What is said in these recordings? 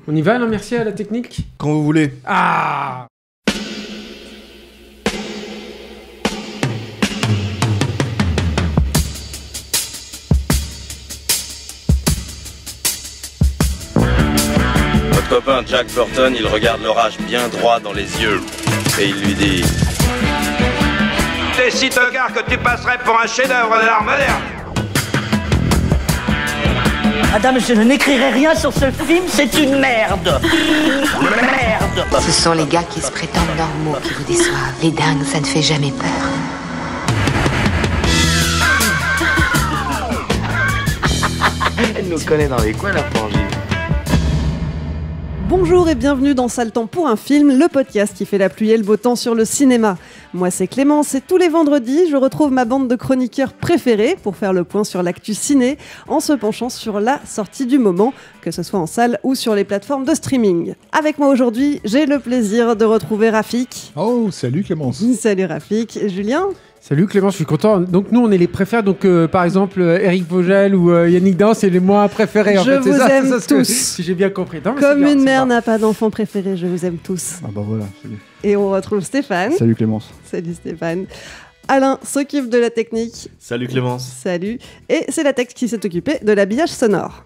On y va, non, merci à la technique. Quand vous voulez. Ah! Votre copain Jack Burton, il regarde l'orage bien droit dans les yeux et il lui dit: T'es si tocard que tu passerais pour un chef-d'œuvre de l'art moderne. Madame, je n'écrirai rien sur ce film, c'est une merde. Merde. Ce sont les gars qui se prétendent normaux qui vous déçoivent. Les dingues, ça ne fait jamais peur. Elle nous connaît dans les coins, la frangine. Bonjour et bienvenue dans Sale Temps pour un film, le podcast qui fait la pluie et le beau temps sur le cinéma. Moi c'est Clémence et tous les vendredis, je retrouve ma bande de chroniqueurs préférés pour faire le point sur l'actu ciné en se penchant sur la sortie du moment, que ce soit en salle ou sur les plateformes de streaming. Avec moi aujourd'hui, j'ai le plaisir de retrouver Rafik. Oh, salut Clémence. Salut Rafik. Julien. Salut Clément, je suis content. Donc nous, on est les préférés. Donc par exemple, Eric Vogel ou Yannick Dahan, c'est les moins préférés. En je fait. vous aime tous. Si j'ai bien compris. Non, comme une mère n'a pas d'enfant préféré, je vous aime tous. Ah bah voilà. Salut. Et on retrouve Stéphane. Salut Clémence. Salut Stéphane. Alain s'occupe de la technique. Salut Clémence. Salut. Et c'est la tech qui s'est occupée de l'habillage sonore.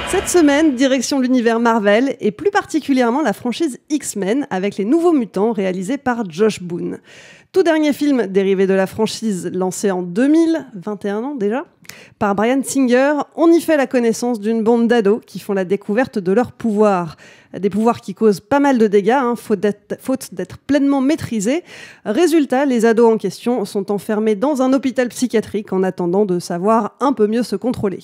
Cette semaine, direction l'univers Marvel et plus particulièrement la franchise X-Men avec les Nouveaux Mutants réalisés par Josh Boone. Tout dernier film dérivé de la franchise lancé en 2021 ans déjà par Bryan Singer, on y fait la connaissance d'une bande d'ados qui font la découverte de leurs pouvoirs. Des pouvoirs qui causent pas mal de dégâts, faute d'être pleinement maîtrisés. Résultat, les ados en question sont enfermés dans un hôpital psychiatrique en attendant de savoir un peu mieux se contrôler.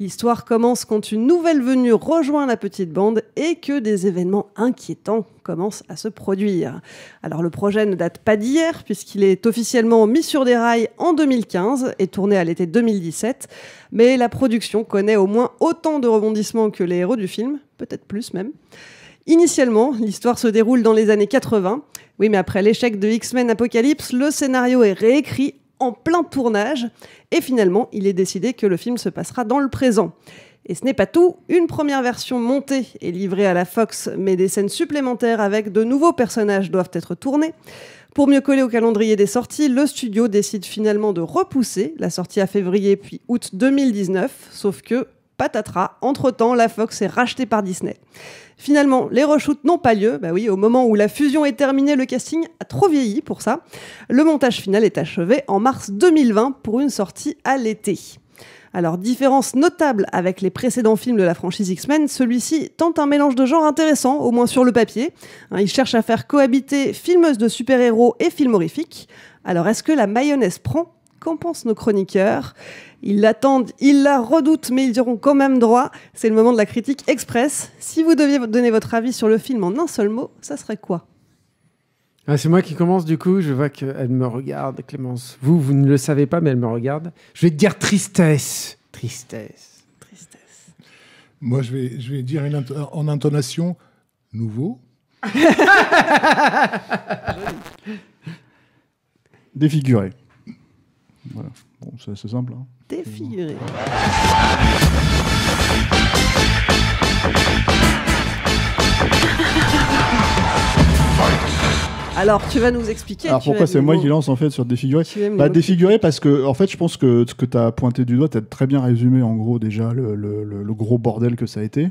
L'histoire commence quand une nouvelle venue rejoint la petite bande et que des événements inquiétants commencent à se produire. Alors le projet ne date pas d'hier puisqu'il est officiellement mis sur des rails en 2015 et tourné à l'été 2017, mais la production connaît au moins autant de rebondissements que les héros du film, peut-être plus même. Initialement, l'histoire se déroule dans les années 80. Oui, mais après l'échec de X-Men Apocalypse, le scénario est réécrit en plein tournage et finalement, il est décidé que le film se passera dans le présent. Et ce n'est pas tout, une première version montée et livrée à la Fox, mais des scènes supplémentaires avec de nouveaux personnages doivent être tournées. Pour mieux coller au calendrier des sorties, le studio décide finalement de repousser la sortie à février puis août 2019, sauf que, patatras, entre-temps, la Fox est rachetée par Disney. Finalement, les reshoots n'ont pas lieu. Bah oui, au moment où la fusion est terminée, le casting a trop vieilli pour ça. Le montage final est achevé en mars 2020 pour une sortie à l'été. Alors, différence notable avec les précédents films de la franchise X-Men, celui-ci tente un mélange de genres intéressant, au moins sur le papier. Il cherche à faire cohabiter filmeuse de super-héros et film horrifique. Alors, est-ce que la mayonnaise prend ? Qu'en pensent nos chroniqueurs ? Ils l'attendent, ils la redoutent, mais ils y auront quand même droit. C'est le moment de la critique express. Si vous deviez donner votre avis sur le film en un seul mot, ça serait quoi ? C'est moi qui commence, du coup. Je vois qu'elle me regarde, Clémence. Vous ne le savez pas, mais elle me regarde. Je vais te dire tristesse. Tristesse. Tristesse. Moi, je vais dire en intonation nouveau. Défiguré. Voilà. Bon, c'est assez simple. Hein. Défiguré. Alors, tu vas nous expliquer. Alors, pourquoi c'est moi qui lance en fait sur défiguré ? Défiguré parce que, en fait, je pense que ce que tu as pointé du doigt, tu as très bien résumé en gros déjà le gros bordel que ça a été.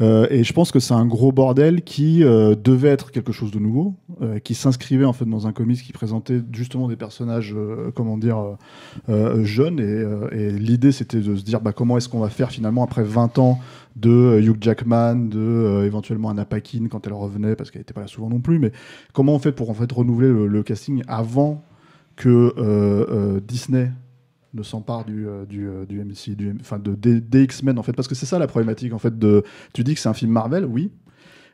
Et je pense que c'est un gros bordel qui devait être quelque chose de nouveau, qui s'inscrivait en fait dans un comics qui présentait justement des personnages, jeunes. Et l'idée, c'était de se dire comment est-ce qu'on va faire finalement après 20 ans de Hugh Jackman, de éventuellement Anna Paquin quand elle revenait, parce qu'elle n'était pas là souvent non plus, mais comment on fait pour en fait renouveler le casting avant que Disney ne s'empare du MC, des X-Men en fait, parce que c'est ça la problématique en fait tu dis que c'est un film Marvel, oui,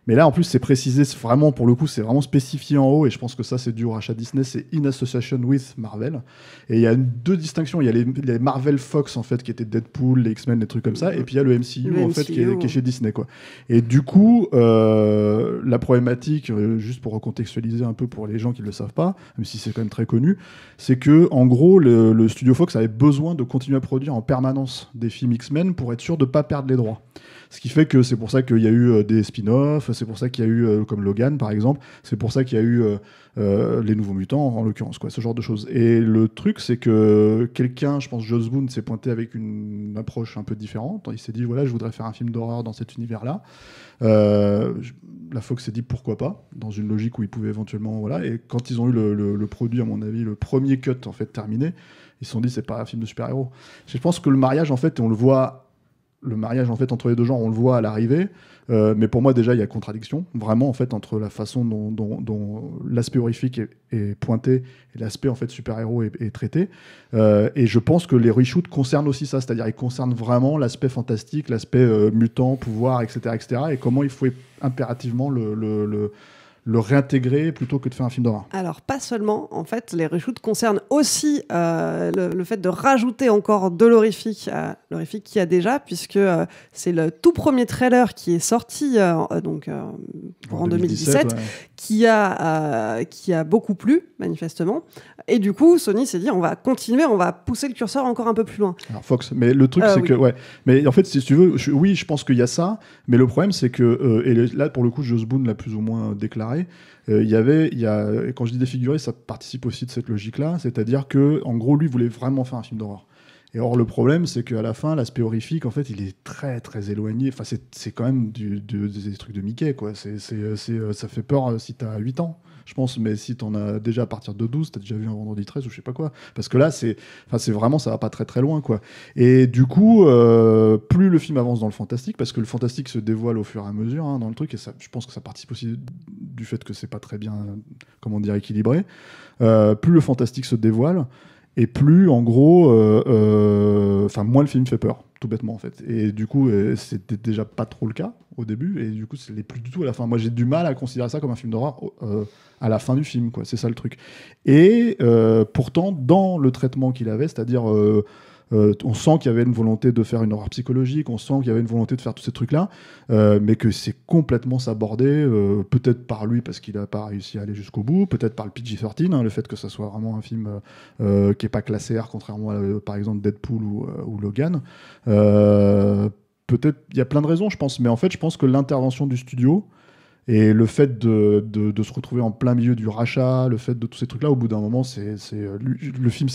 Mais là, en plus, c'est précisé vraiment, pour le coup, c'est vraiment spécifié en haut, et je pense que ça, c'est dû au rachat Disney, c'est in association with Marvel. Et il y a deux distinctions. Il y a les Marvel Fox, en fait, qui étaient Deadpool, les X-Men, des trucs comme ça, et puis il y a le MCU, en fait, qui est chez Disney, quoi. Et du coup, la problématique, juste pour recontextualiser un peu pour les gens qui ne le savent pas, même si c'est quand même très connu, c'est que, en gros, le studio Fox avait besoin de continuer à produire en permanence des films X-Men pour être sûr de ne pas perdre les droits. Ce qui fait que c'est pour ça qu'il y a eu des spin-offs, c'est pour ça qu'il y a eu, comme Logan par exemple, c'est pour ça qu'il y a eu les Nouveaux Mutants en l'occurrence, quoi, ce genre de choses. Et le truc, c'est que quelqu'un, je pense Joss Boone, s'est pointé avec une approche un peu différente. Il s'est dit, voilà, je voudrais faire un film d'horreur dans cet univers-là. La Fox s'est dit pourquoi pas, dans une logique où ils pouvaient éventuellement, voilà. Et quand ils ont eu le produit, à mon avis, le premier cut en fait terminé, ils se sont dit, c'est pas un film de super-héros. Je pense que le mariage, en fait, on le voit. Le mariage en fait entre les deux genres, on le voit à l'arrivée, mais pour moi déjà il y a contradiction vraiment en fait entre la façon dont l'aspect horrifique est pointé et l'aspect en fait super-héros est traité, et je pense que les reshoots concernent aussi ça, c'est-à-dire ils concernent vraiment l'aspect fantastique, l'aspect mutant, pouvoir, etc., et comment il faut impérativement le réintégrer plutôt que de faire un film d'horreur. Alors, pas seulement. En fait, les reshoots concernent aussi le fait de rajouter encore de l'horrifique à l'horrifique qu'il y a déjà, puisque c'est le tout premier trailer qui est sorti en 2017, ouais. qui a beaucoup plu, manifestement. Et du coup, Sony s'est dit, on va continuer, on va pousser le curseur encore un peu plus loin. Alors, Fox, mais le truc, c'est que... Ouais. Mais en fait, si tu veux, oui, je pense qu'il y a ça, mais le problème, c'est que... et là, pour le coup, Joss Boone l'a plus ou moins déclaré. Quand je dis défiguré, ça participe aussi de cette logique-là, c'est-à-dire que, en gros, lui voulait vraiment faire un film d'horreur. Et or, le problème, c'est qu'à la fin, l'aspect horrifique, en fait, il est très, très éloigné. Enfin, c'est quand même des trucs de Mickey, quoi. Ça fait peur si t'as 8 ans, je pense, mais si t'en as déjà à partir de 12, t'as déjà vu un Vendredi 13 ou je sais pas quoi. Parce que là, c'est vraiment, ça va pas très, très loin, quoi. Et du coup, plus le film avance dans le fantastique, parce que le fantastique se dévoile au fur et à mesure, hein, dans le truc, et ça, je pense que ça participe aussi du fait que c'est pas très bien, comment dire, équilibré. Plus le fantastique se dévoile, et plus, en gros, moins le film fait peur, tout bêtement, en fait. Et du coup, c'était déjà pas trop le cas au début, et du coup, ce n'est plus du tout à la fin. Moi, j'ai du mal à considérer ça comme un film d'horreur à la fin du film, quoi. C'est ça le truc. Et pourtant, dans le traitement qu'il avait, c'est-à-dire... on sent qu'il y avait une volonté de faire une horreur psychologique, on sent qu'il y avait une volonté de faire tous ces trucs-là, mais que c'est complètement sabordé, peut-être par lui parce qu'il n'a pas réussi à aller jusqu'au bout, peut-être par le PG-13, hein, le fait que ça soit vraiment un film qui n'est pas classé R, contrairement à, par exemple, Deadpool ou Logan. Peut-être, il y a plein de raisons, je pense, mais en fait, je pense que l'intervention du studio et le fait de se retrouver en plein milieu du rachat, le fait de tous ces trucs-là, au bout d'un moment, le film,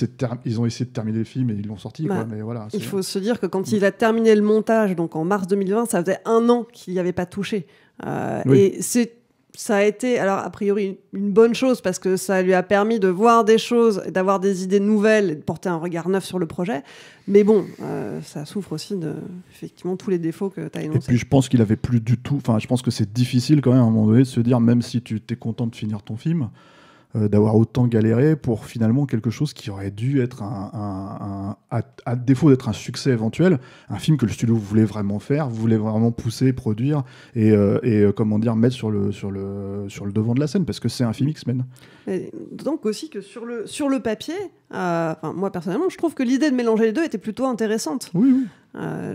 ils ont essayé de terminer le film et ils l'ont sorti. Quoi, mais voilà, il faut se dire que quand il a terminé le montage, donc en mars 2020, ça faisait 1 an qu'il n'y avait pas touché. Oui. Et ça a été, alors a priori, une bonne chose parce que ça lui a permis de voir des choses, d'avoir des idées nouvelles et de porter un regard neuf sur le projet. Mais bon, ça souffre aussi de, effectivement, tous les défauts que tu as énoncés. Et puis je pense qu'il avait plus du tout... Enfin, je pense que c'est difficile quand même à un moment donné de se dire, même si tu t'es content de finir ton film, d'avoir autant galéré pour finalement quelque chose qui aurait dû être à défaut d'être un succès éventuel, un film que le studio voulait vraiment faire, voulait vraiment pousser, produire et comment dire, mettre sur le devant de la scène, parce que c'est un film X-Men. Donc aussi que sur le papier, moi personnellement, je trouve que l'idée de mélanger les deux était plutôt intéressante. Oui.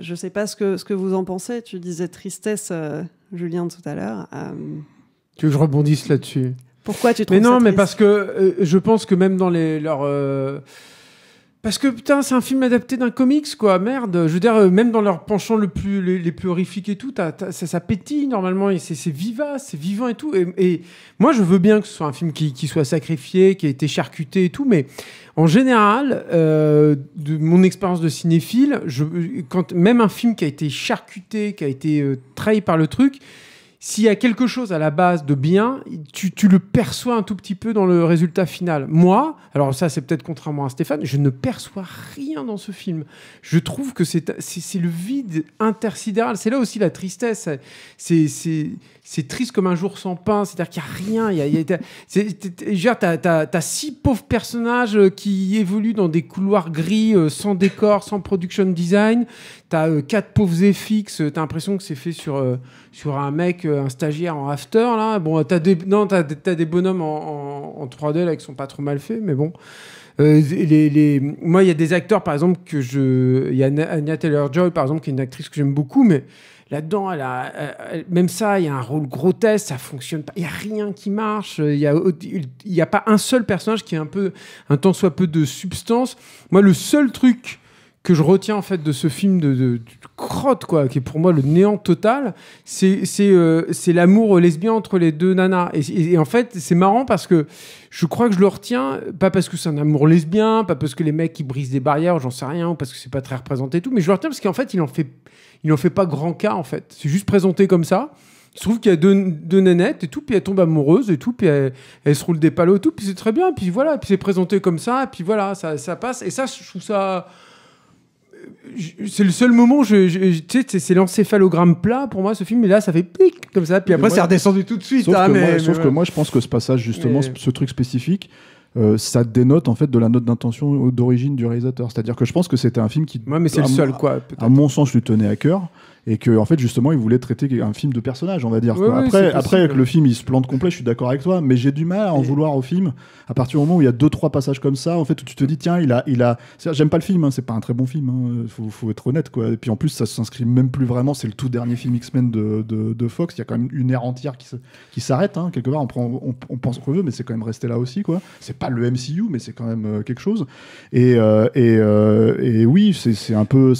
Je sais pas ce que vous en pensez. Tu disais tristesse, Julien, tout à l'heure. Tu veux que je rebondisse là-dessus ? Pourquoi tu trouves ça triste ? Mais parce que je pense que même dans parce que putain, c'est un film adapté d'un comics, quoi. Merde. Je veux dire, même dans leurs penchants les plus horrifiques et tout, ça pétille normalement. Et c'est vivace, c'est vivant et tout. Et moi, je veux bien que ce soit un film qui soit sacrifié, qui a été charcuté et tout, mais en général, de mon expérience de cinéphile, quand même un film qui a été charcuté, qui a été trahi par le truc. S'il y a quelque chose à la base de bien, tu le perçois un tout petit peu dans le résultat final. Moi, alors ça c'est peut-être contrairement à Stéphane, je ne perçois rien dans ce film. Je trouve que c'est le vide intersidéral. C'est là aussi la tristesse. C'est triste comme un jour sans pain. C'est-à-dire qu'il n'y a rien. T'as 6 pauvres personnages qui évoluent dans des couloirs gris, sans décor, sans production design. t'as 4 pauvres FX, t'as l'impression que c'est fait sur un mec, un stagiaire en after, là. Bon, t'as des bonhommes en 3D, là, qui sont pas trop mal faits, mais bon. Moi, il y a des acteurs, par exemple, il y a Anya Taylor-Joy, par exemple, qui est une actrice que j'aime beaucoup, mais là-dedans, même ça, il y a un rôle grotesque, ça fonctionne pas, il y a rien qui marche, il y a pas un seul personnage qui a un tant soit peu de substance. Moi, le seul truc que je retiens en fait de ce film de crotte, quoi, qui est pour moi le néant total, c'est l'amour lesbien entre les deux nanas. Et en fait, c'est marrant parce que je crois que je le retiens, pas parce que c'est un amour lesbien, pas parce que les mecs qui brisent des barrières, j'en sais rien, ou parce que c'est pas très représenté et tout, mais je le retiens parce qu'en fait, il en fait pas grand cas, en fait. C'est juste présenté comme ça. Il se trouve qu'il y a deux nénettes et tout, puis elles tombent amoureuses et tout, puis elles se roulent des palos et tout, puis c'est très bien, puis voilà, puis c'est présenté comme ça, et puis voilà, ça passe. Et ça, je trouve ça... C'est le seul moment où tu sais, c'est l'encéphalogramme plat pour moi, ce film, et là ça fait pic comme ça, puis après c'est redescendu tout de suite. Sauf que moi je pense que ce passage, justement, ce truc spécifique, ça dénote en fait de la note d'intention d'origine du réalisateur. C'est-à-dire que je pense que c'était un film qui, mais c'est le seul, quoi, à mon sens, lui tenait à cœur. Et que en fait justement il voulait traiter un film de personnage, on va dire, quoi. Après que le film il se plante complet, je suis d'accord avec toi, mais j'ai du mal à en vouloir au film à partir du moment où il y a 2-3 passages comme ça, en fait, où tu te dis tiens, il a j'aime pas le film, hein, c'est pas un très bon film, hein, faut être honnête, quoi. Et puis en plus ça s'inscrit même plus vraiment, c'est le tout dernier film X-Men de Fox, il y a quand même une ère entière qui s'arrête, hein, quelque part. On pense qu'on veut, mais c'est quand même resté là aussi, quoi. C'est pas le MCU, mais c'est quand même quelque chose. Et oui, c'est un peu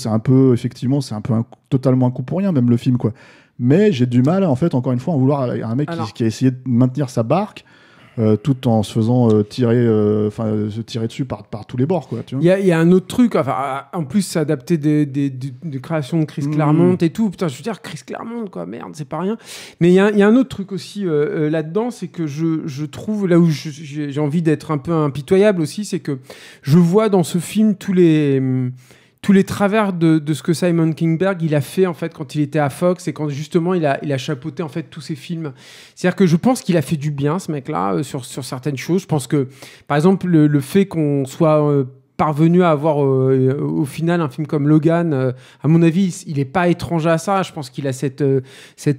effectivement, c'est un peu totalement un coup pour rien, même le film, quoi. Mais j'ai du mal, en fait, encore une fois, à en vouloir à un mec qui a essayé de maintenir sa barque tout en se faisant tirer dessus par tous les bords, quoi. Il y a un autre truc, enfin, en plus c'est adapté des créations de Chris Claremont et tout. Putain, je veux dire, Chris Claremont, quoi, merde, c'est pas rien. Mais il y a un autre truc aussi là-dedans, c'est que je trouve, là où j'ai envie d'être un peu impitoyable aussi, c'est que je vois dans ce film tous les travers de ce que Simon Kinberg il a fait en fait quand il était à Fox et quand justement il a chapeauté en fait tous ses films. C'est-à-dire que je pense qu'il a fait du bien, ce mec-là, sur certaines choses. Je pense que par exemple le fait qu'on soit parvenu à avoir au final un film comme Logan, à mon avis il est pas étranger à ça. Je pense qu'il a cette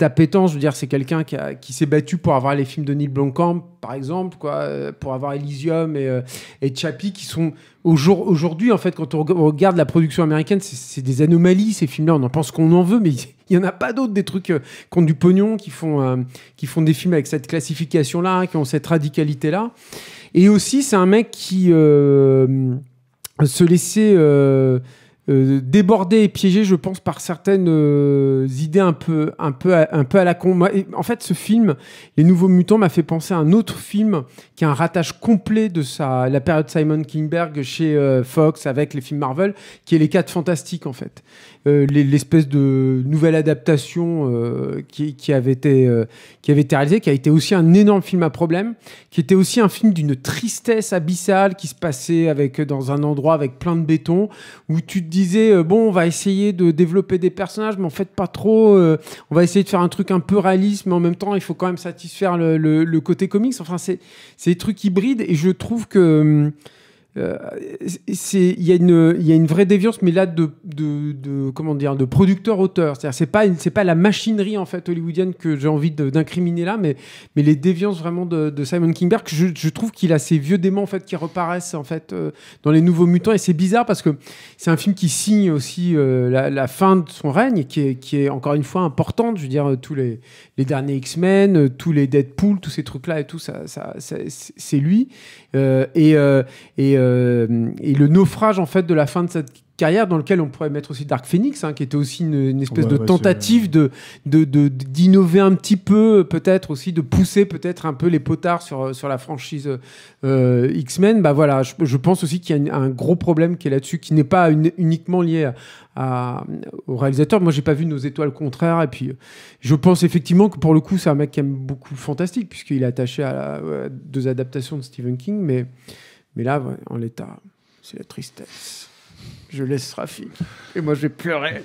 appétence. Je veux dire, c'est quelqu'un qui s'est battu pour avoir les films de Neil Blomkamp par exemple, quoi, pour avoir Elysium et Chappie, qui sont aujourd'hui, en fait, quand on regarde la production américaine, c'est des anomalies, ces films-là. On en pense qu'on en veut, mais il n'y en a pas d'autres, des trucs qui ont du pognon, qui font des films avec cette classification-là, qui ont cette radicalité-là. Et aussi, c'est un mec qui se laissait déborder et piégé, je pense, par certaines idées un peu à la con. Moi, en fait, ce film, Les Nouveaux Mutants, m'a fait penser à un autre film qui a un rattache complet de la période Simon Kinberg chez Fox avec les films Marvel, qui est Les 4 Fantastiques, en fait. L'espèce de nouvelle adaptation qui avait été réalisée, qui a été aussi un énorme film à problème, qui était aussi un film d'une tristesse abyssale qui se passait dans un endroit avec plein de béton, où tu te disais bon, on va essayer de développer des personnages, mais en fait pas trop, on va essayer de faire un truc un peu réaliste, mais en même temps il faut quand même satisfaire le côté comics. Enfin, c'est des trucs hybrides, et je trouve que il y a une vraie déviance, mais là de producteur-auteur. C'est-à-dire, c'est pas la machinerie en fait hollywoodienne que j'ai envie d'incriminer là, mais les déviances vraiment de Simon Kinberg. Je trouve qu'il a ces vieux démons en fait qui reparaissent en fait dans Les Nouveaux Mutants, et c'est bizarre parce que c'est un film qui signe aussi la fin de son règne, qui est encore une fois importante. Je veux dire, tous les derniers X-Men, tous les Deadpool, tous ces trucs là et tout ça c'est lui. Et le naufrage en fait de la fin de cette carrière, dans lequel on pourrait mettre aussi Dark Phoenix, qui était aussi une espèce de tentative d'innover un petit peu, peut-être aussi de pousser peut-être un peu les potards sur la franchise X-Men. Bah voilà, je pense aussi qu'il y a un gros problème qui est là-dessus, qui n'est pas uniquement lié au réalisateur. Moi, j'ai pas vu Nos Étoiles contraires, et puis je pense effectivement que pour le coup, c'est un mec qui aime beaucoup le fantastique, puisqu'il est attaché à 2 adaptations de Stephen King, mais là, ouais, en l'état, c'est la tristesse. Je laisse Rafik. Et moi, je vais pleurer.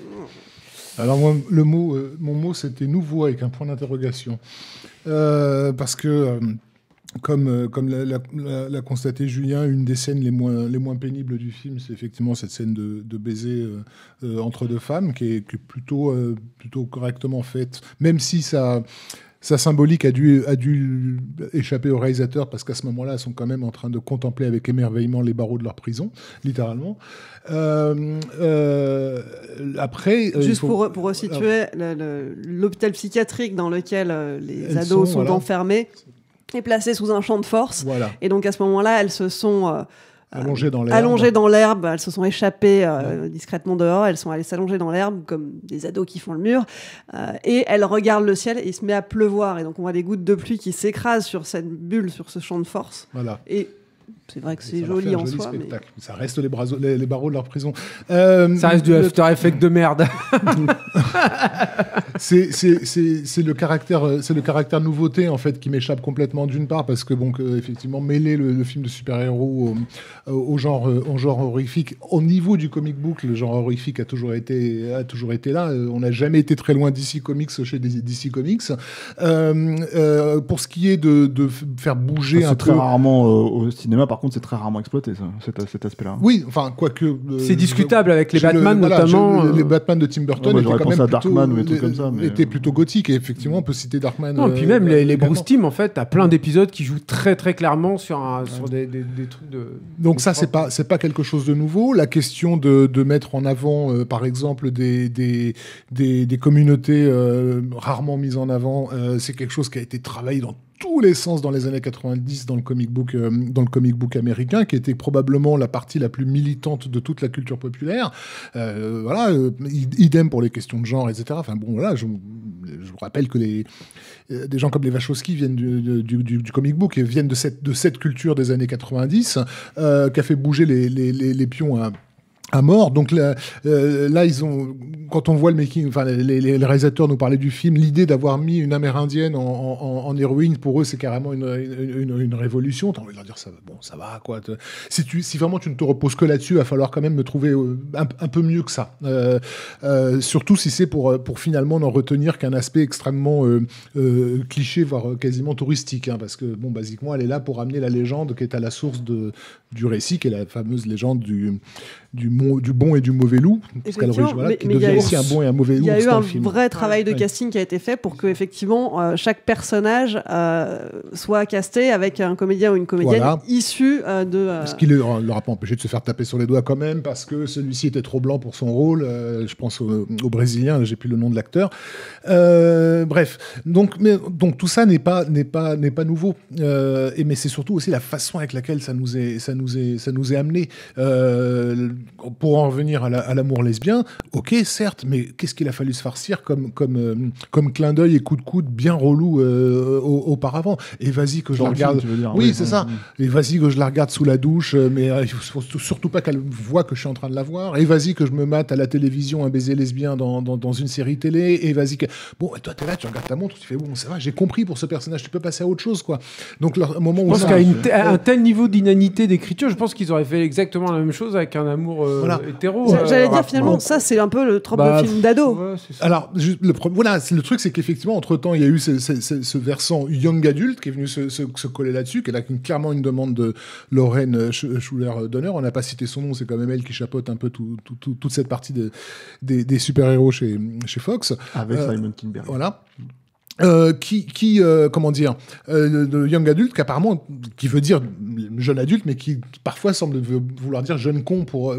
Alors, moi, mon mot, c'était nouveau, avec un point d'interrogation. Parce que comme l'a constaté Julien, une des scènes les moins pénibles du film, c'est effectivement cette scène de baiser entre deux femmes, qui est plutôt correctement faite, même si sa symbolique a dû échapper aux réalisateurs, parce qu'à ce moment-là, elles sont quand même en train de contempler avec émerveillement les barreaux de leur prison, littéralement. Après, juste pour resituer, l'hôpital psychiatrique dans lequel les ados sont enfermés est placé sous un champ de force. Voilà. Et donc à ce moment-là, elles se sont allongées dans l'herbe. Elles se sont échappées discrètement dehors. Elles sont allées s'allonger dans l'herbe comme des ados qui font le mur. Et elles regardent le ciel et il se met à pleuvoir. Et donc on voit des gouttes de pluie qui s'écrasent sur cette bulle, sur ce champ de force. Voilà. Et c'est vrai que c'est joli en soi. Mais... Ça reste les barreaux de leur prison. Ça reste du After Effects de merde. c'est le caractère nouveauté en fait qui m'échappe complètement, d'une part parce que effectivement mêler le film de super-héros au genre horrifique au niveau du comic book, le genre horrifique a toujours été là. On n'a jamais été très loin DC Comics chez DC Comics. Pour ce qui est de faire bouger un peu, très rarement au cinéma. Par contre, c'est très rarement exploité, cet aspect-là. Oui, enfin, quoique... c'est discutable avec les Batman, notamment. Les Batman de Tim Burton étaient quand même Darkman ou des trucs comme ça. Étaient plutôt gothiques, et effectivement, on peut citer Darkman. Non, et puis même les Bruce Timm, en fait, t'as plein d'épisodes qui jouent très, très clairement sur des trucs de... Donc ça, c'est pas quelque chose de nouveau. La question de mettre en avant, par exemple, des communautés rarement mises en avant, c'est quelque chose qui a été travaillé dans tous les sens dans les années 90 dans le comic book américain, qui était probablement la partie la plus militante de toute la culture populaire. Idem pour les questions de genre, etc. Enfin bon, voilà, je vous rappelle que des gens comme les Wachowski viennent du comic book et viennent de cette culture des années 90, qui a fait bouger les pions à mort. Donc là, quand on voit le making, enfin les réalisateurs nous parlaient du film, l'idée d'avoir mis une Amérindienne en héroïne, pour eux, c'est carrément une révolution. T'as envie de leur dire, ça va, quoi. Si vraiment tu ne te reposes que là-dessus, il va falloir quand même me trouver un peu mieux que ça. Surtout si c'est pour finalement n'en retenir qu'un aspect extrêmement cliché, voire quasiment touristique, hein, parce que, basiquement, elle est là pour amener la légende qui est à la source du récit, qui est la fameuse légende du bon et du mauvais loup, parce qu'elle qui devient aussi un bon et un mauvais loup. Il y a eu un vrai travail de casting qui a été fait pour que effectivement chaque personnage soit casté avec un comédien ou une comédienne issue de. Ce qui ne leur a pas empêché de se faire taper sur les doigts quand même, parce que celui-ci était trop blanc pour son rôle. Je pense au Brésilien, j'ai plus le nom de l'acteur. Bref, donc tout ça n'est pas nouveau. Mais c'est surtout aussi la façon avec laquelle ça nous est amené. Pour en revenir à l'amour lesbien, ok, certes, mais qu'est-ce qu'il a fallu se farcir comme clin d'œil et coup de coude bien relou auparavant. Et vas-y que je la regarde. Oui, c'est ça. Et vas-y que je la regarde sous la douche, mais il faut surtout pas qu'elle voit que je suis en train de la voir. Et vas-y que je me mate à la télévision un baiser lesbien dans une série télé. Et vas-y que et toi t'es là, tu regardes ta montre, tu fais ça va, j'ai compris pour ce personnage, tu peux passer à autre chose, quoi. Donc le moment où je pense qu'à un tel niveau d'inanité d'écriture, je pense qu'ils auraient fait exactement la même chose avec un amour hétéro. J'allais dire finalement, ça c'est un peu le trope de film d'ado. Alors le truc, c'est qu'effectivement entre temps il y a eu ce versant young adulte qui est venu se coller là-dessus, qui est clairement une demande de Lorraine Schuler-Donner. On n'a pas cité son nom, c'est quand même elle qui chapeaute un peu toute cette partie des super-héros chez Fox. Avec Simon Kinberg. Voilà. Comment dire, de young adulte, qui veut dire jeune adulte, mais qui parfois semble vouloir dire jeune con pour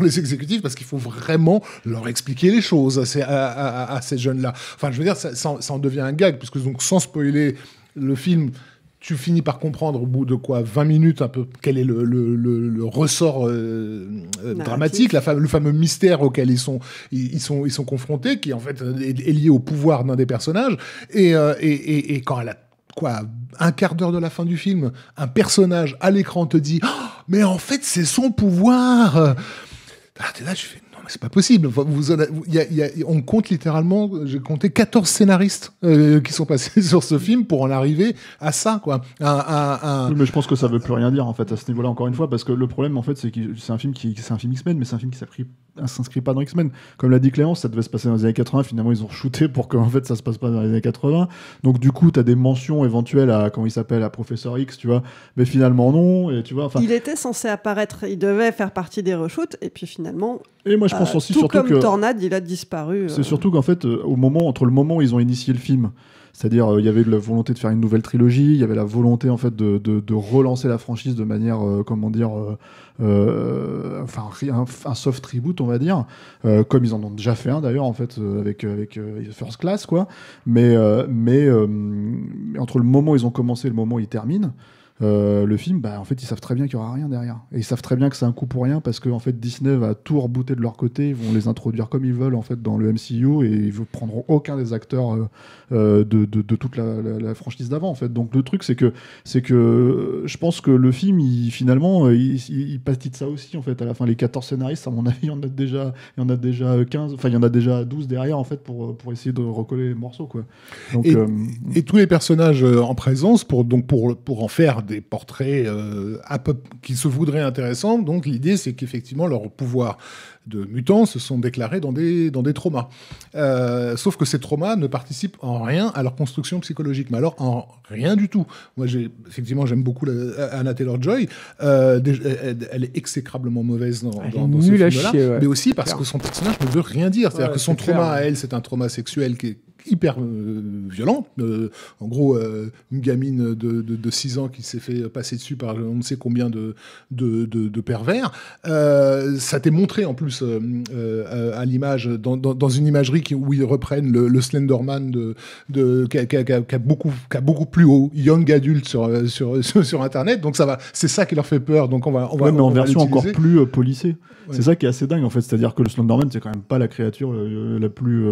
les exécutifs, parce qu'il faut vraiment leur expliquer les choses à ces jeunes-là. Enfin, je veux dire, ça en devient un gag, puisque donc, sans spoiler le film, tu finis par comprendre au bout de 20 minutes un peu quel est le ressort dramatique, le fameux mystère auquel ils sont confrontés, qui en fait est lié au pouvoir d'un des personnages, et quand elle a un quart d'heure de la fin du film, un personnage à l'écran te dit mais en fait c'est son pouvoir. T'es là, tu fais c'est pas possible. On compte littéralement, j'ai compté 14 scénaristes qui sont passés sur ce film pour en arriver à ça, quoi. Oui, mais je pense que ça veut plus rien dire en fait à ce niveau-là, encore une fois, parce que le problème en fait c'est que c'est un film X-Men, mais c'est un film qui s'est pris s'inscrit pas dans X-Men. Comme l'a dit Clémence, ça devait se passer dans les années 80. Finalement, ils ont shooté pour qu'en fait, ça se passe pas dans les années 80. Donc, du coup, t'as des mentions éventuelles à, comment il s'appelle, à Professeur X, tu vois. Mais finalement, non. Et tu vois, il était censé apparaître, il devait faire partie des reshoots, et puis finalement, et moi, je pense aussi, tout surtout comme Tornade, il a disparu. C'est surtout qu'en fait, entre le moment où ils ont initié le film, c'est-à-dire il y avait la volonté de faire une nouvelle trilogie, il y avait la volonté en fait de relancer la franchise de manière, un soft reboot, on va dire, comme ils en ont déjà fait un d'ailleurs en fait avec First Class, quoi. Mais entre le moment où ils ont commencé et le moment où ils terminent, le film, en fait, ils savent très bien qu'il n'y aura rien derrière. Et ils savent très bien que c'est un coup pour rien parce que en fait, Disney va tout rebooter de leur côté. Ils vont les introduire comme ils veulent en fait dans le MCU et ils ne prendront aucun des acteurs de toute la franchise d'avant en fait. Donc le truc, c'est que je pense que le film, finalement, il pâtit de ça aussi en fait. À la fin, les 14 scénaristes, à mon avis, il y en a déjà 15. Enfin, il y en a déjà 12 derrière en fait pour essayer de recoller les morceaux, quoi. Donc, et tous les personnages en présence pour en faire des portraits qui se voudraient intéressants. Donc l'idée, c'est qu'effectivement, leurs pouvoirs de mutants se sont déclarés dans des traumas. Sauf que ces traumas ne participent en rien à leur construction psychologique. Mais alors, en rien du tout. Moi, j'aime beaucoup Anna Taylor-Joy. Elle est exécrablement mauvaise dans ce film-là. Ouais. Mais aussi parce que son personnage ne veut rien dire. C'est-à-dire que son trauma à elle, c'est un trauma sexuel qui est hyper violent. En gros, une gamine de 6 ans qui s'est fait passer dessus par on ne sait combien de pervers. Ça t'est montré en plus à l'image, dans une imagerie où ils reprennent le Slenderman qui a beaucoup plus haut, young adulte sur Internet. Donc c'est ça qui leur fait peur. Donc on va mais en version encore plus policée. Ouais. C'est ça qui est assez dingue en fait, c'est-à-dire que le Slenderman c'est quand même pas la créature la plus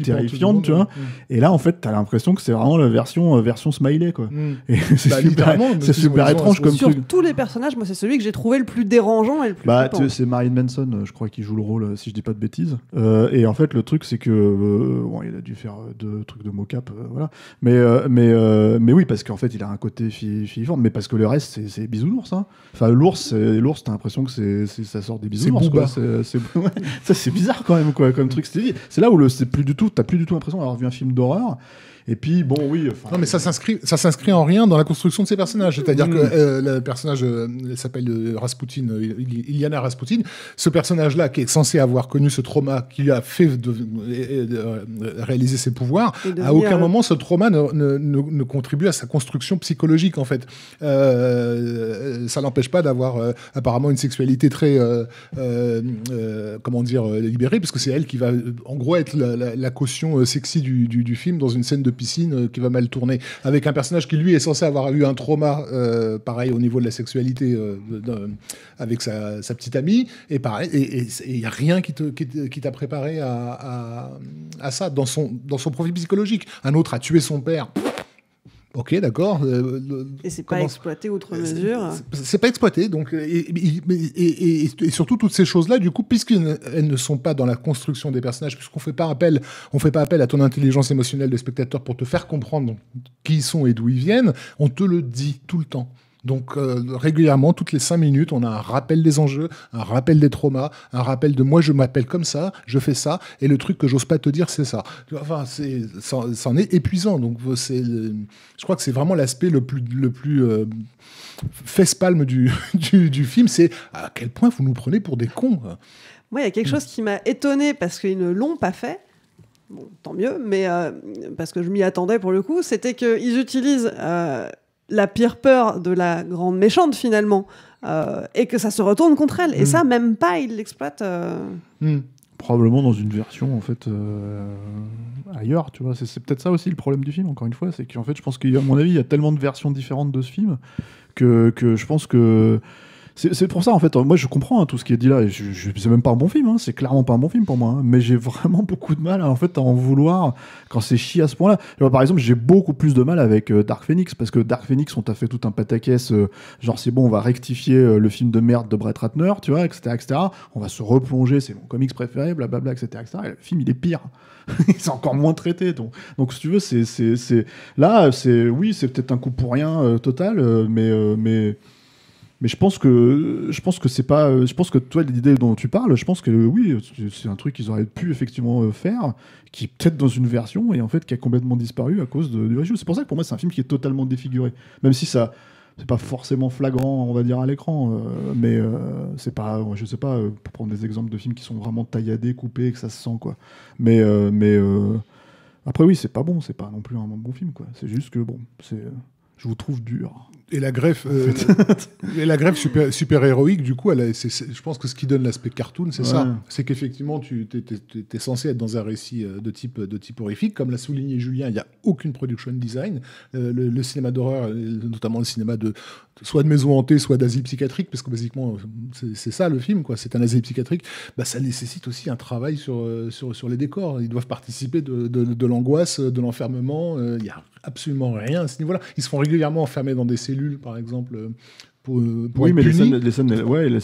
terrifiante, tu vois. Et là en fait t'as l'impression que c'est vraiment la version smiley, quoi. Et c'est super étrange comme truc. Sur tous les personnages, moi c'est celui que j'ai trouvé le plus dérangeant et le plus flippant. C'est Marilyn Manson, je crois, qui joue le rôle, si je dis pas de bêtises. Et en fait le truc c'est que il a dû faire 2 trucs de mocap, voilà. Mais oui, parce qu'en fait il a un côté filiforme, mais parce que le reste c'est bisounours, hein. Enfin l'ours t'as l'impression que ça sort des bisounours. C'est bizarre quand même, quoi, comme truc. C'est là où t'as plus du tout l'impression d'avoir vu un film d'horreur. Et puis, bon, oui... Non, mais ça s'inscrit en rien dans la construction de ces personnages. C'est-à-dire que le personnage s'appelle Rasputin, Iliana Rasputin. Ce personnage-là, qui est censé avoir connu ce trauma qui lui a fait réaliser ses pouvoirs, à aucun moment, ce trauma ne contribue à sa construction psychologique, en fait. Ça n'empêche pas d'avoir apparemment une sexualité très, libérée, parce que c'est elle qui va, en gros, être la caution sexy du film dans une scène de piscine qui va mal tourner, avec un personnage qui lui est censé avoir eu un trauma pareil au niveau de la sexualité avec sa petite amie, et pareil, et il n'y a rien qui t'a préparé à ça dans son profil psychologique. Un autre a tué son père. Ok, d'accord. Et c'est pas exploité outre mesure. C'est pas exploité, donc et surtout toutes ces choses-là, du coup, puisqu'elles ne sont pas dans la construction des personnages, puisqu'on fait pas appel à ton intelligence émotionnelle de spectateur pour te faire comprendre qui ils sont et d'où ils viennent, on te le dit tout le temps. Donc régulièrement, toutes les 5 minutes, on a un rappel des enjeux, un rappel des traumas, un rappel de moi je m'appelle comme ça, je fais ça, et le truc que j'ose pas te dire, c'est ça. Enfin, c'en est épuisant. Donc je crois que c'est vraiment l'aspect le plus fesse-palme du film, c'est à quel point vous nous prenez pour des cons. Moi, il y a quelque chose qui m'a étonnée parce qu'ils ne l'ont pas fait. Bon, tant mieux, mais parce que je m'y attendais pour le coup, c'était qu'ils utilisent la pire peur de la grande méchante finalement, et que ça se retourne contre elle. Et ça, même pas, ils l'exploitent. Probablement dans une version en fait ailleurs, tu vois. C'est peut-être ça aussi le problème du film. Encore une fois, c'est qu'en fait, je pense qu'à mon avis, il y a tellement de versions différentes de ce film que je pense que c'est pour ça, en fait, moi je comprends tout ce qui est dit là, et c'est même pas un bon film, c'est clairement pas un bon film pour moi, mais j'ai vraiment beaucoup de mal à en vouloir quand c'est chier à ce point-là. Par exemple, j'ai beaucoup plus de mal avec Dark Phoenix, parce que Dark Phoenix, on t'a fait tout un pataquès, genre c'est bon, on va rectifier le film de merde de Brett Ratner, tu vois, etc., on va se replonger, c'est mon comics préféré, blablabla, etc., et le film, il est pire. C'est encore moins traité, donc si tu veux, c'est peut-être un coup pour rien total, mais Mais je pense que c'est pas. Je pense que toi, l'idée dont tu parles, je pense que oui, c'est un truc qu'ils auraient pu effectivement faire, qui est peut-être dans une version et en fait qui a complètement disparu à cause du rejou. C'est pour ça que pour moi, c'est un film qui est totalement défiguré, même si ça. C'est pas forcément flagrant, on va dire, à l'écran, mais c'est pas, je sais pas, pour prendre des exemples de films qui sont vraiment tailladés, coupés, que ça se sent, quoi. Mais après, oui, c'est pas bon, c'est pas non plus un bon film, quoi. C'est juste que, bon, je vous trouve dur. Et la greffe, super héroïque, du coup, je pense que ce qui donne l'aspect cartoon, c'est ça. C'est qu'effectivement, tu es censé être dans un récit de type horrifique. Comme l'a souligné Julien, il n'y a aucune production design. Le cinéma d'horreur, notamment le cinéma soit de maison hantée, soit d'asile psychiatrique, parce que basiquement, c'est ça le film, quoi. C'est un asile psychiatrique. Bah, ça nécessite aussi un travail sur les décors. Ils doivent participer de l'angoisse, de l'enfermement. Il n'y a absolument rien à ce niveau-là. Ils se font régulièrement enfermer dans des cellules, par exemple, oui, mais les scènes, elles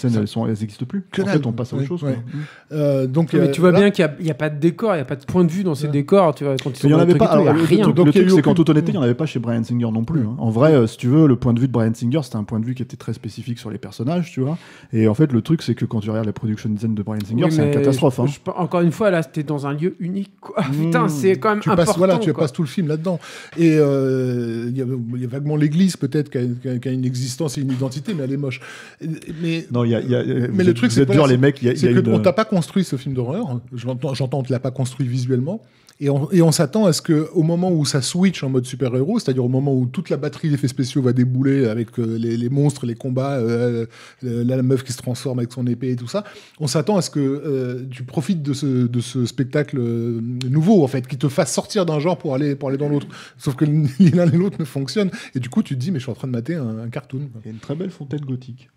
n'existent plus. En fait, on passe à autre chose. Ouais. Donc, mais tu vois bien qu'il n'y a pas de décor, il n'y a pas de point de vue dans ces décors. Tu vois, quand il n'y en avait pas. Rien. Le truc, c'est qu'en toute honnêteté, il n'y en avait pas chez Bryan Singer non plus. Hein. En vrai, si tu veux, le point de vue de Bryan Singer, c'était un point de vue qui était très spécifique sur les personnages, tu vois. Et en fait, le truc, c'est que quand tu regardes les production design de Bryan Singer, c'est une catastrophe. Encore une fois, là, c'était dans un lieu unique, quoi. Putain, c'est quand même important. Tu passes tout le film là-dedans. Et il y a vaguement l'église, peut-être, qui a une existence et une identité, mais elle est moche. Mais le truc, c'est que on t'a pas construit ce film d'horreur. J'entends, on te l'a pas construit visuellement. Et on s'attend à ce qu'au moment où ça switch en mode super-héros, c'est-à-dire au moment où toute la batterie d'effets spéciaux va débouler avec les monstres, les combats, la meuf qui se transforme avec son épée et tout ça, on s'attend à ce que tu profites de ce spectacle nouveau, en fait, qui te fasse sortir d'un genre pour aller dans l'autre. Sauf que ni l'un ni l'autre ne fonctionne. Et du coup, tu te dis, mais je suis en train de mater un cartoon. Il y a une très belle fontaine gothique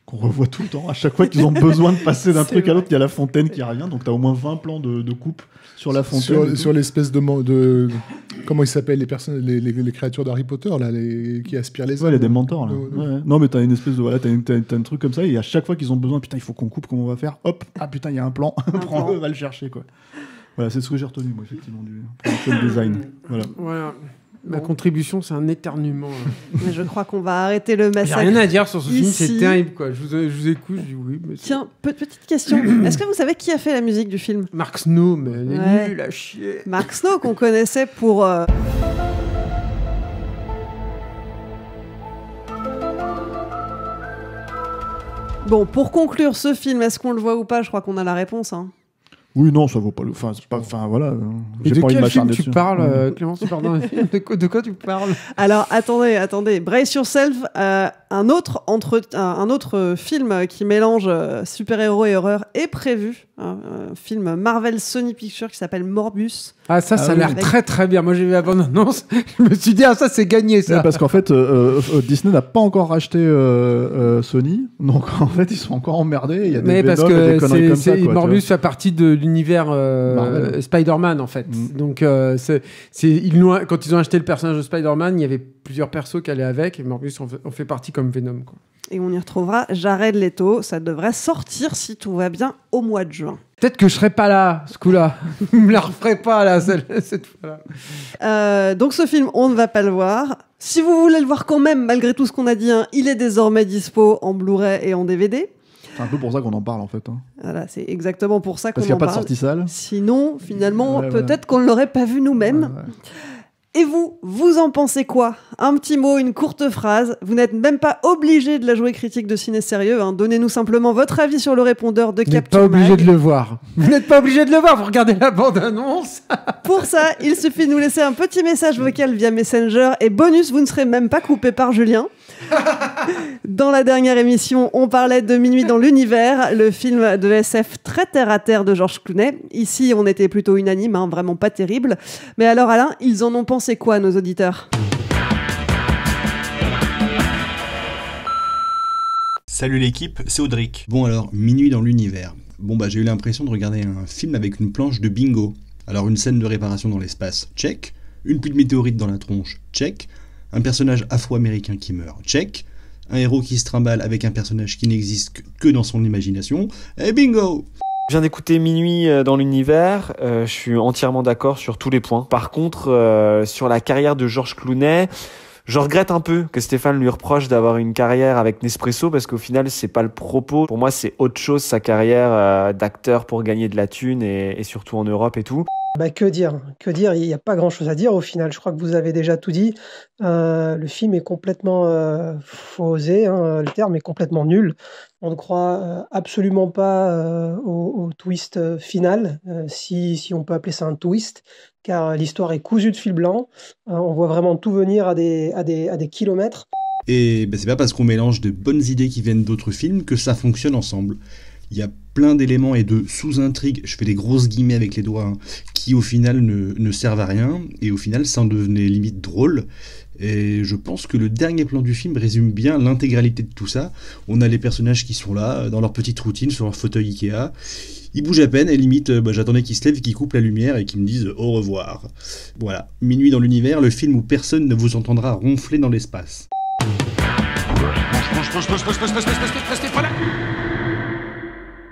qu'on revoit tout le temps. À chaque fois qu'ils ont besoin de passer d'un truc à l'autre, il y a la fontaine qui revient. Donc, tu as au moins 20 plans de coupe sur la fontaine. Sur l'espèce de... Comment ils s'appellent, les créatures d'Harry Potter, là, qui aspirent les âmes. Ouais, les démentors, là. Ouais. Non, mais t'as une espèce de... Voilà, t'as un truc comme ça, et à chaque fois qu'ils ont besoin, putain, il faut qu'on coupe, comment on va faire ? Hop, ah putain, il y a un plan. Prends-le, va le chercher, quoi. Voilà, c'est ce que j'ai retenu, moi, effectivement, du production design. Voilà. Ma contribution, c'est un éternuement. Mais je crois qu'on va arrêter le massacre. J'ai rien à dire sur ce film, c'est terrible, quoi. Je vous écoute, je dis oui. Mais tiens, petite question. Est-ce que vous savez qui a fait la musique du film ? Mark Snow, mais elle est nulle à chier. Mark Snow, qu'on connaissait pour... Bon, pour conclure ce film, est-ce qu'on le voit ou pas ? Je crois qu'on a la réponse, hein. Oui, non, ça vaut pas le... Enfin, voilà. Et de quel film tu parles, Clémence ? Pardon, de quoi tu parles ? Alors, attendez. Brace yourself. Un autre film qui mélange super-héros et horreur est prévu. Un film Marvel Sony Pictures qui s'appelle Morbius. Ah, ça a l'air très très bien. Moi, j'ai vu la bande-annonce. Je me suis dit, ça, c'est gagné, ça. Ouais, parce qu'en fait, Disney n'a pas encore racheté Sony. Donc, en fait, ils sont encore emmerdés. Il y a des parce que des conneries comme ça, quoi, Morbius fait partie de l'univers Spider-Man, en fait. Donc, quand ils ont acheté le personnage de Spider-Man, il y avait plusieurs persos qui allaient avec. Et Morbius en fait partie comme Venom, quoi. Et on y retrouvera Jared Leto. Ça devrait sortir, si tout va bien, au mois de juin. Peut-être que je serai pas là, ce coup-là. Je me la referai pas, là, cette fois-là. Donc ce film, on ne va pas le voir. Si vous voulez le voir quand même, malgré tout ce qu'on a dit, il est désormais dispo en Blu-ray et en DVD. C'est un peu pour ça qu'on en parle, en fait. Hein. Voilà, c'est exactement pour ça qu'on en parle. Parce qu'il n'y a pas de sortie salle. Sinon, finalement, peut-être qu'on ne l'aurait pas vu nous-mêmes. Ouais. Et vous en pensez quoi ? Un petit mot, une courte phrase. Vous n'êtes même pas obligé de la jouer critique de ciné sérieux. Hein. Donnez-nous simplement votre avis sur le répondeur de Capture Mag. Vous n'êtes pas obligé de le voir. Vous n'êtes pas obligé de le voir. Vous regardez la bande-annonce. Pour ça, il suffit de nous laisser un petit message vocal via Messenger. Et bonus, vous ne serez même pas coupé par Julien. Dans la dernière émission, on parlait de Minuit dans l'univers, le film de SF très terre-à-terre de George Clooney. Ici, on était plutôt unanime, vraiment pas terrible. Mais alors Alain, ils en ont pensé quoi, nos auditeurs ? Salut l'équipe, c'est Audric. Bon alors, Minuit dans l'univers. J'ai eu l'impression de regarder un film avec une planche de bingo. Alors une scène de réparation dans l'espace, check. Une pluie de météorites dans la tronche, check. Un personnage afro-américain qui meurt, check. Un héros qui se trimballe avec un personnage qui n'existe que dans son imagination, et bingo! Je viens d'écouter Minuit dans l'univers, je suis entièrement d'accord sur tous les points. Par contre, sur la carrière de George Clooney, Je regrette un peu que Stéphane lui reproche d'avoir une carrière avec Nespresso parce qu'au final, c'est pas le propos. Pour moi, c'est autre chose, sa carrière d'acteur pour gagner de la thune et surtout en Europe et tout. Que dire? Il n'y a pas grand-chose à dire au final. Je crois que vous avez déjà tout dit. Le film est complètement fausé, le terme est complètement nul. On ne croit absolument pas au twist final, si on peut appeler ça un twist, car l'histoire est cousue de fil blanc. On voit vraiment tout venir à des kilomètres. Et c'est pas parce qu'on mélange de bonnes idées qui viennent d'autres films que ça fonctionne ensemble. Il y a plein d'éléments et de sous-intrigues, je fais des grosses guillemets avec les doigts, qui au final ne servent à rien, et au final ça en devenait limite drôle. Et je pense que le dernier plan du film résume bien l'intégralité de tout ça. On a les personnages qui sont là, dans leur petite routine, sur leur fauteuil Ikea. Ils bougent à peine, et limite, j'attendais qu'ils se lèvent, qu'ils coupent la lumière et qu'ils me disent au revoir. Voilà, Minuit dans l'univers, le film où personne ne vous entendra ronfler dans l'espace.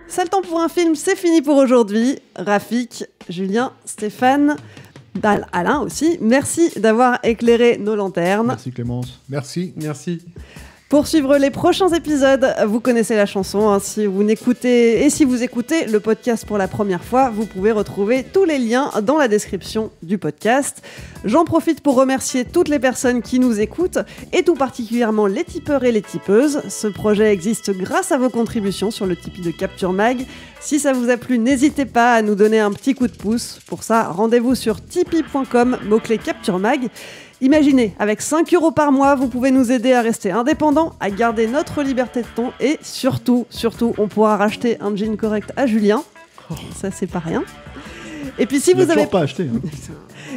Ça le temps pour un film, c'est fini pour aujourd'hui. Rafik, Julien, Stéphane, Alain aussi, merci d'avoir éclairé nos lanternes. Merci Clémence. Merci. Pour suivre les prochains épisodes, vous connaissez la chanson. Si vous écoutez le podcast pour la première fois, vous pouvez retrouver tous les liens dans la description du podcast. J'en profite pour remercier toutes les personnes qui nous écoutent et tout particulièrement les tipeurs et les tipeuses. Ce projet existe grâce à vos contributions sur le Tipeee de Capture Mag. Si ça vous a plu, n'hésitez pas à nous donner un petit coup de pouce. Pour ça, rendez-vous sur tipeee.com, mot-clé Capture Mag. Imaginez, avec 5 € par mois, vous pouvez nous aider à rester indépendants, à garder notre liberté de ton et surtout, on pourra racheter un jean correct à Julien. Ça, c'est pas rien. Et puis si vous avez pas acheté.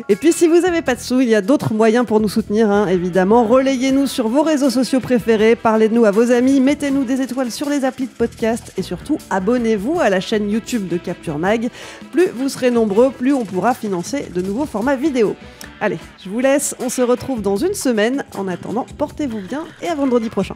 Et puis si vous n'avez pas de sous, il y a d'autres moyens pour nous soutenir, évidemment. Relayez-nous sur vos réseaux sociaux préférés, parlez de nous à vos amis, mettez-nous des étoiles sur les applis de podcast et surtout abonnez-vous à la chaîne YouTube de Capture Mag. Plus vous serez nombreux, plus on pourra financer de nouveaux formats vidéo. Allez, je vous laisse, on se retrouve dans une semaine. En attendant, portez-vous bien et à vendredi prochain.